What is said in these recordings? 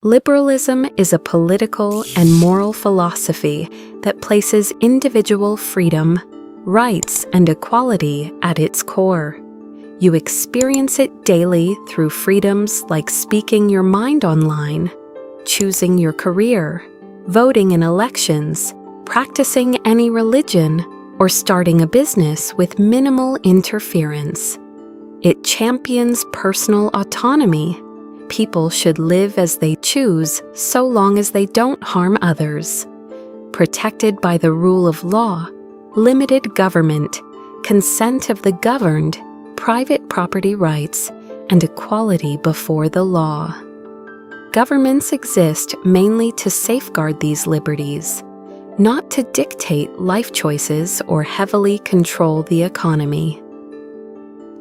Liberalism is a political and moral philosophy that places individual freedom, rights, and equality at its core. You experience it daily through freedoms like speaking your mind online, choosing your career, voting in elections, practicing any religion, or starting a business with minimal interference. It champions personal autonomy. People should live as they choose so long as they don't harm others. Protected by the rule of law, limited government, consent of the governed, private property rights, and equality before the law. Governments exist mainly to safeguard these liberties, not to dictate life choices or heavily control the economy.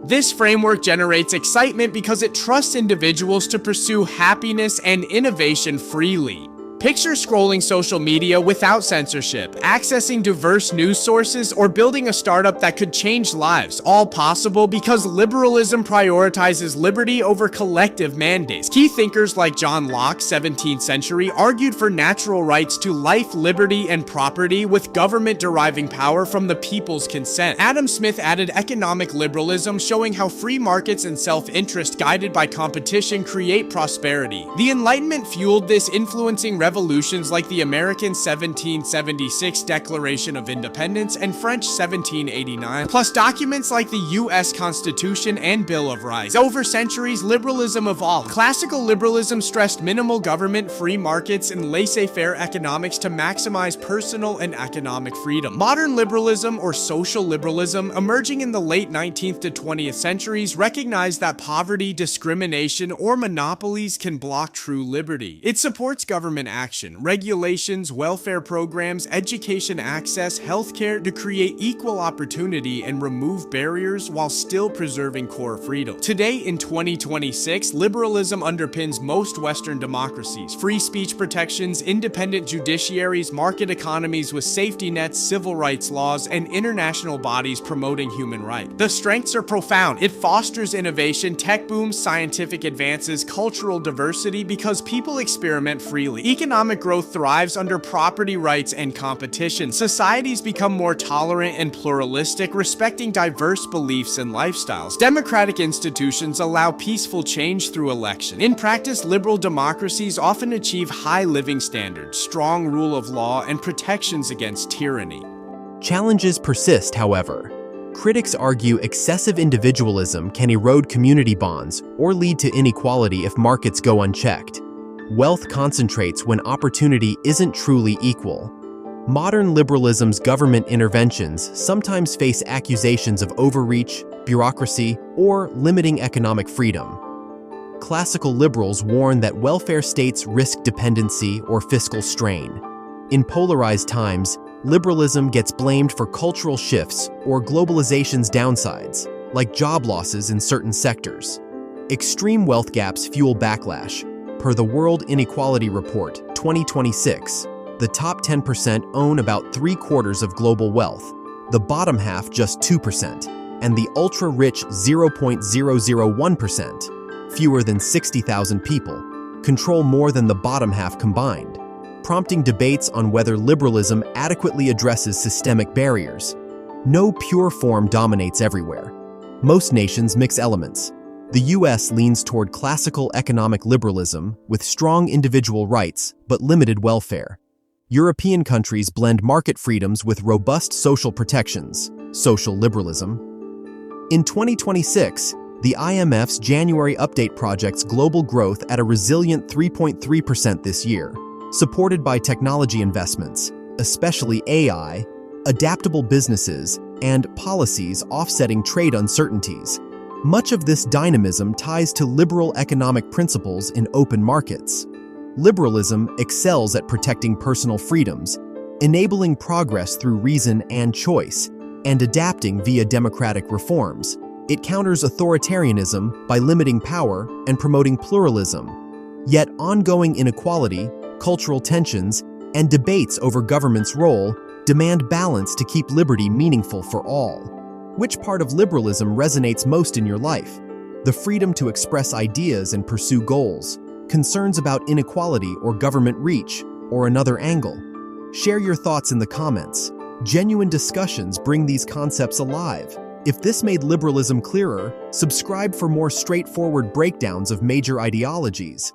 This framework generates excitement because it trusts individuals to pursue happiness and innovation freely. Picture scrolling social media without censorship, accessing diverse news sources, or building a startup that could change lives, all possible because liberalism prioritizes liberty over collective mandates. Key thinkers like John Locke, 17th century, argued for natural rights to life, liberty, and property, with government deriving power from the people's consent. Adam Smith added economic liberalism, showing how free markets and self-interest guided by competition create prosperity. The Enlightenment fueled this, influencing revolutions like the American 1776 Declaration of Independence and French 1789, plus documents like the U.S. Constitution and Bill of Rights. Over centuries, liberalism evolved. Classical liberalism stressed minimal government, free markets, and laissez-faire economics to maximize personal and economic freedom. Modern liberalism, or social liberalism, emerging in the late 19th to 20th centuries, recognized that poverty, discrimination, or monopolies can block true liberty. It supports government action, regulations, welfare programs, education access, healthcare to create equal opportunity and remove barriers while still preserving core freedom. Today, in 2026, liberalism underpins most Western democracies. Free speech protections, independent judiciaries, market economies with safety nets, civil rights laws, and international bodies promoting human rights. The strengths are profound. It fosters innovation, tech booms, scientific advances, cultural diversity because people experiment freely. Economic growth thrives under property rights and competition. Societies become more tolerant and pluralistic, respecting diverse beliefs and lifestyles. Democratic institutions allow peaceful change through election. In practice, liberal democracies often achieve high living standards, strong rule of law, and protections against tyranny. Challenges persist, however. Critics argue excessive individualism can erode community bonds or lead to inequality if markets go unchecked. Wealth concentrates when opportunity isn't truly equal. Modern liberalism's government interventions sometimes face accusations of overreach, bureaucracy, or limiting economic freedom. Classical liberals warn that welfare states risk dependency or fiscal strain. In polarized times, liberalism gets blamed for cultural shifts or globalization's downsides, like job losses in certain sectors. Extreme wealth gaps fuel backlash. Per the World Inequality Report 2026, the top 10% own about 3/4 of global wealth, the bottom half just 2%, and the ultra-rich 0.001%, fewer than 60,000 people, control more than the bottom half combined, prompting debates on whether liberalism adequately addresses systemic barriers. No pure form dominates everywhere. Most nations mix elements. The U.S. leans toward classical economic liberalism with strong individual rights but limited welfare. European countries blend market freedoms with robust social protections, social liberalism. In 2026, the IMF's January update projects global growth at a resilient 3.3% this year, supported by technology investments, especially AI, adaptable businesses, and policies offsetting trade uncertainties. Much of this dynamism ties to liberal economic principles in open markets. Liberalism excels at protecting personal freedoms, enabling progress through reason and choice, and adapting via democratic reforms. It counters authoritarianism by limiting power and promoting pluralism. Yet ongoing inequality, cultural tensions, and debates over government's role demand balance to keep liberty meaningful for all. Which part of liberalism resonates most in your life? The freedom to express ideas and pursue goals, concerns about inequality or government reach, or another angle? Share your thoughts in the comments. Genuine discussions bring these concepts alive. If this made liberalism clearer, subscribe for more straightforward breakdowns of major ideologies.